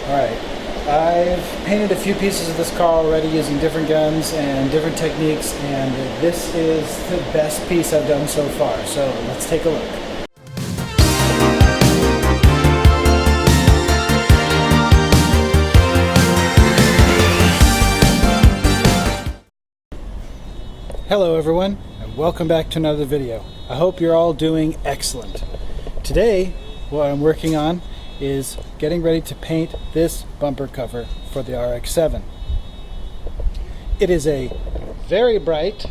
Alright, I've painted a few pieces of this car already using different guns and different techniques, and this is the best piece I've done so far, so let's take a look. Hello everyone, and welcome back to another video. I hope you're all doing excellent. Today, what I'm working on is getting ready to paint this bumper cover for the Rx7. It is a very bright,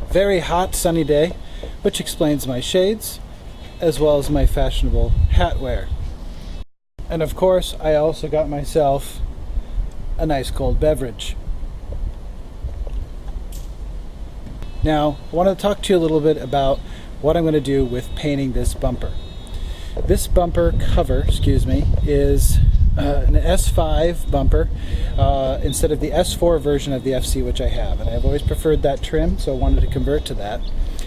very hot sunny day, which explains my shades, as well as my fashionable hat wear. And of course, I also got myself a nice cold beverage. Now, I want to talk to you a little bit about what I'm going to do with painting this bumper. This bumper cover, is an S5 bumper instead of the S4 version of the FC, which I have. And I've always preferred that trim, so I wanted to convert to that.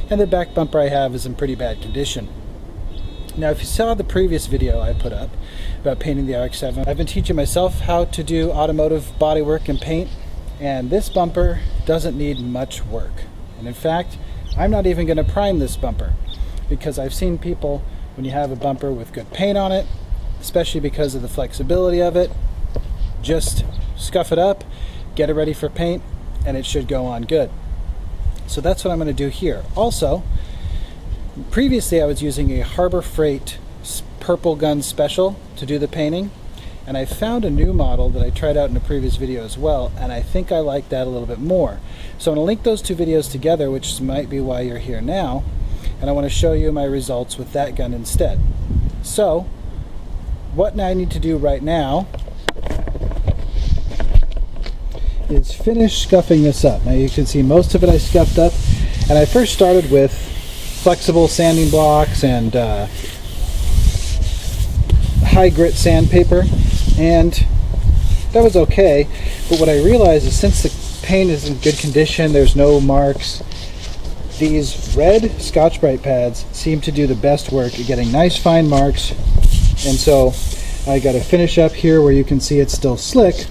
And the back bumper I have is in pretty bad condition. Now, if you saw the previous video I put up about painting the Rx7, I've been teaching myself how to do automotive bodywork and paint, and this bumper doesn't need much work. And in fact, I'm not even going to prime this bumper, because I've seen people, when you have a bumper with good paint on it, especially because of the flexibility of it, just scuff it up, get it ready for paint, and it should go on good. So that's what I'm going to do here. Also, previously I was using a Harbor Freight Purple Gun Special to do the painting, and I found a new model that I tried out in a previous video as well, and I think I like that a little bit more. So I'm going to link those two videos together, which might be why you're here now, and I want to show you my results with that gun instead. So what I need to do right now is finish scuffing this up. Now you can see most of it I scuffed up, and I first started with flexible sanding blocks and high grit sandpaper, and that was okay. But what I realized is, since the paint is in good condition, there's no marks, these red Scotch-Brite pads seem to do the best work at getting nice fine marks. And so I got to finish up here where you can see it's still slick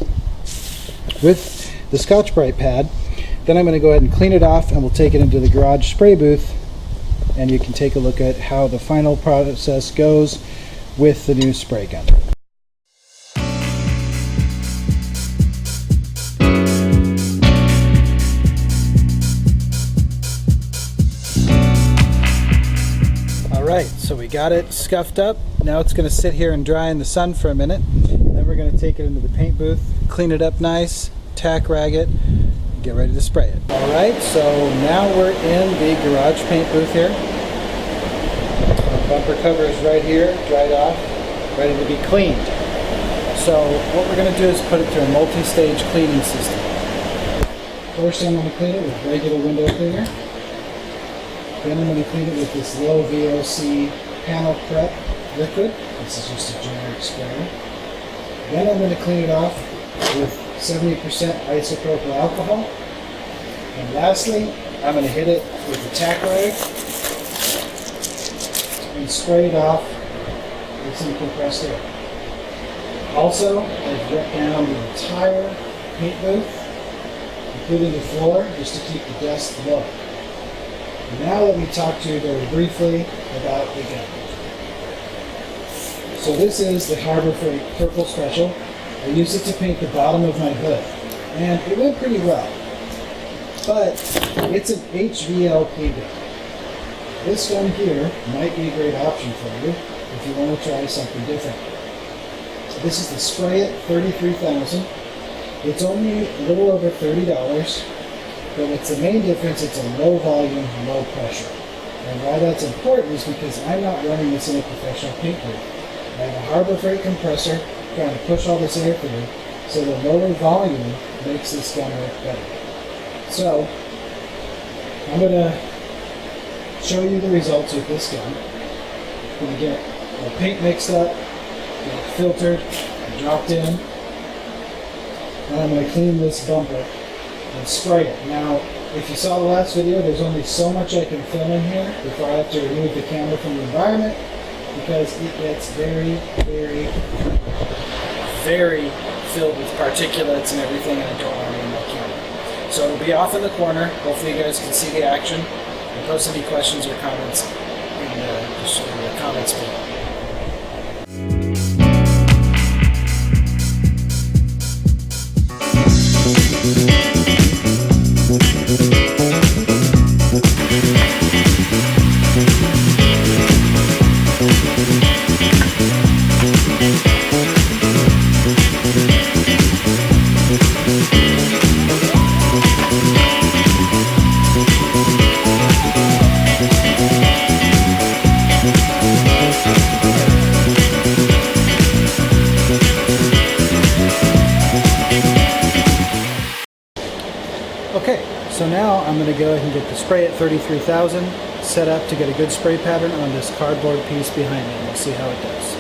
with the Scotch-Brite pad. Then I'm going to go ahead and clean it off, and we'll take it into the garage spray booth, and you can take a look at how the final process goes with the new spray gun. Alright, so we got it scuffed up. Now it's going to sit here and dry in the sun for a minute. And then we're going to take it into the paint booth, clean it up nice, tack rag it, and get ready to spray it. Alright, so now we're in the garage paint booth here. Our bumper cover is right here, dried off, ready to be cleaned. So what we're going to do is put it through a multi-stage cleaning system. First I'm going to clean it with regular window cleaner. Then I'm going to clean it with this low VOC panel prep liquid. This is just a generic sprayer. Then I'm going to clean it off with 70% isopropyl alcohol. And lastly, I'm going to hit it with the tack rag and spray it off with some compressed air. Also, I've wet down the entire paint booth, including the floor, just to keep the dust low. Now let me talk to you very briefly about the gun. So this is the Harbor Freight Purple Special. I used it to paint the bottom of my hood, and it went pretty well. But it's an HVLP gun. This gun here might be a great option for you if you want to try something different. So this is the SPRAYIT 33000. It's only a little over $30. But what's the main difference? It's a low volume, low pressure. And why that's important is because I'm not running this in a professional paint booth. I have a Harbor Freight compressor trying to push all this air through, so the lower volume makes this gun work better. So I'm going to show you the results with this gun. I'm going to get the paint mixed up, get it filtered, dropped in, and I'm going to clean this bumper and spray it. Now, if you saw the last video, there's only so much I can film in here before I have to remove the camera from the environment, because it gets very, very very filled with particulates and everything, and I don't want to ruin my camera. So it'll be off in the corner. Hopefully you guys can see the action. And post any questions or comments in the comments below. Okay, so now I'm going to go ahead and get the SPRAYIT 33000 set up to get a good spray pattern on this cardboard piece behind me, and we'll see how it does.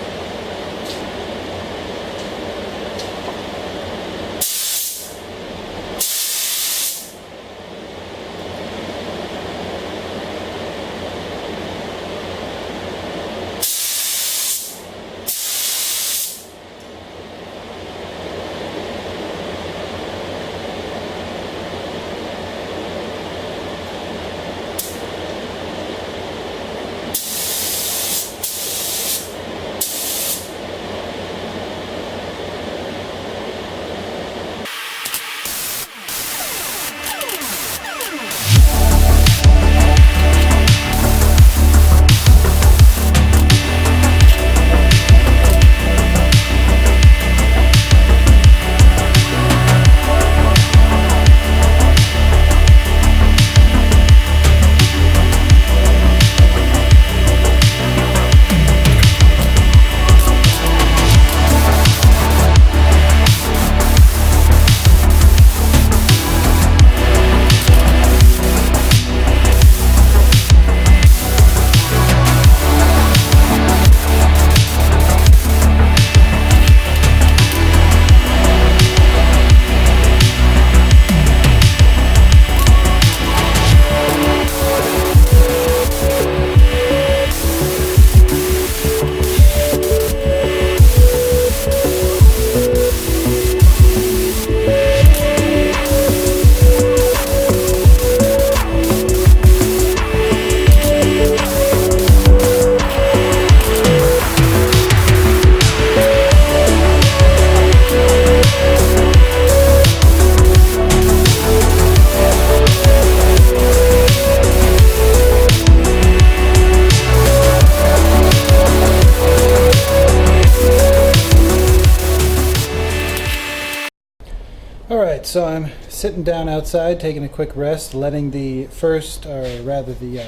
Alright, so I'm sitting down outside taking a quick rest, letting the first, or rather the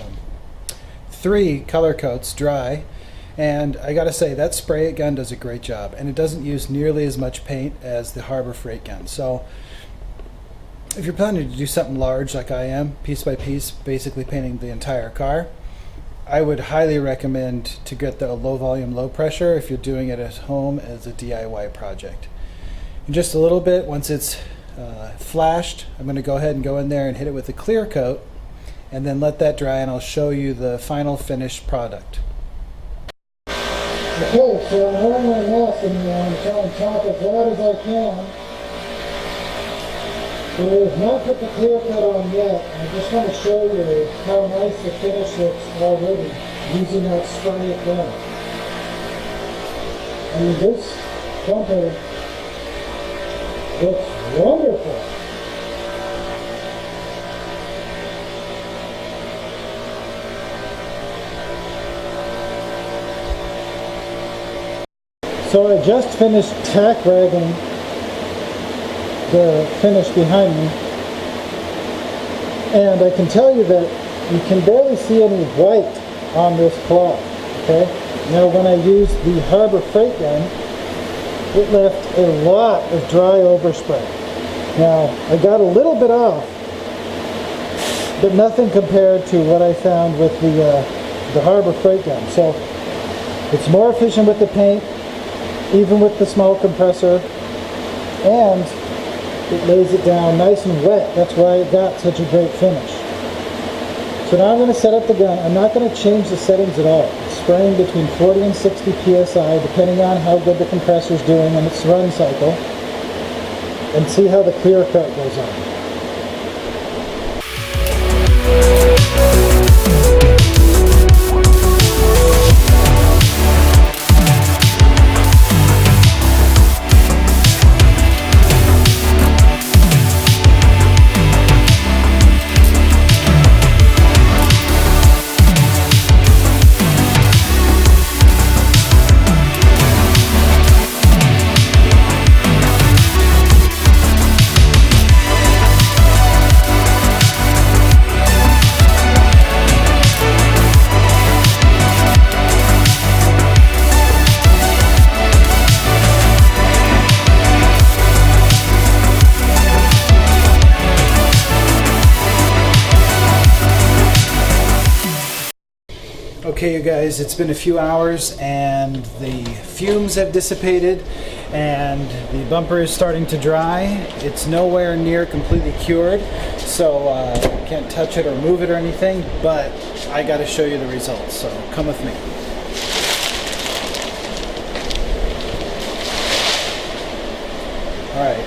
3 color coats dry, and I gotta say that SPRAYIT gun does a great job, and it doesn't use nearly as much paint as the Harbor Freight gun. So if you're planning to do something large like I am, piece by piece, basically painting the entire car, I would highly recommend to get the low volume, low pressure if you're doing it at home as a DIY project. In just a little bit, once it's flashed, I'm going to go ahead and go in there and hit it with a clear coat and then let that dry, and I'll show you the final finished product. Okay, so I'm wearing my mask and I'm trying to talk as loud as I can. So we have not put the clear coat on yet. I just want to show you how nice the finish looks already using that SPRAYIT gun. I mean, this bumper looks wonderful. So I just finished tack ragging the finish behind me, and I can tell you that you can barely see any white on this cloth. Okay, now when I used the Harbor Freight gun, it left a lot of dry overspray. Now I got a little bit off, but nothing compared to what I found with the Harbor Freight gun. So it's more efficient with the paint, even with the small compressor, and it lays it down nice and wet. That's why it got such a great finish. So now I'm going to set up the gun. I'm not going to change the settings at all. It's spraying between 40 and 60 psi, depending on how good the compressor's doing in its run cycle, and see how the clear coat goes on. Okay, you guys, it's been a few hours and the fumes have dissipated and the bumper is starting to dry. It's nowhere near completely cured, so can't touch it or move it or anything, but I got to show you the results, so come with me. Alright,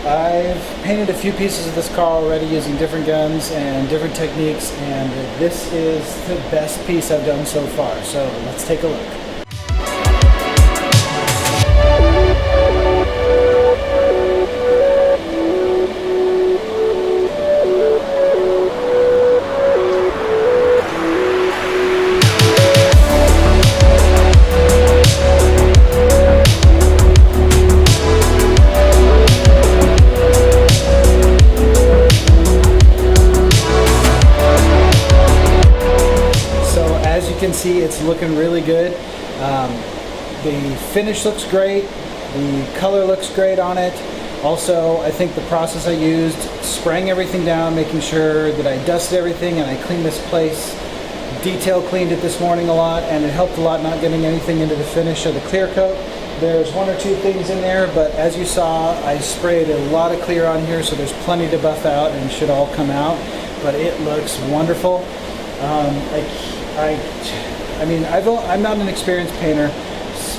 I've painted a few pieces of this car already using different guns and different techniques, and this is the best piece I've done so far, so let's take a look. You can see it's looking really good. The finish looks great, the color looks great on it. Also, I think the process I used, spraying everything down, making sure that I dusted everything and I cleaned this place, detail cleaned it this morning a lot, and it helped a lot not getting anything into the finish of the clear coat. There's one or two things in there, but as you saw, I sprayed a lot of clear on here, so there's plenty to buff out and it should all come out, but it looks wonderful. I mean, I'm not an experienced painter,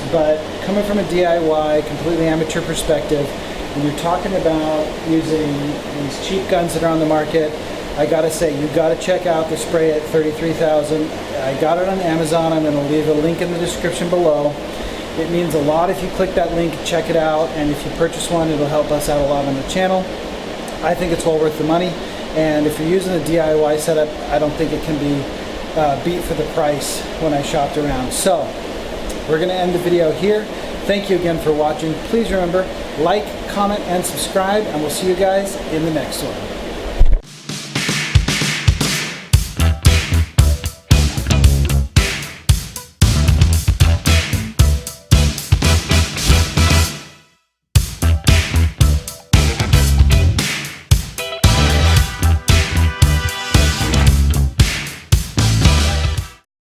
but coming from a DIY, completely amateur perspective, when you're talking about using these cheap guns that are on the market, I gotta say, you gotta check out the SPRAYIT 33000. I got it on Amazon. I'm gonna leave a link in the description below. It means a lot if you click that link, check it out, and if you purchase one, it'll help us out a lot on the channel. I think it's well worth the money, and if you're using a DIY setup, I don't think it can be beat for the price when I shopped around. So we're going to end the video here. Thank you again for watching. Please remember, like, comment, and subscribe, and we'll see you guys in the next one.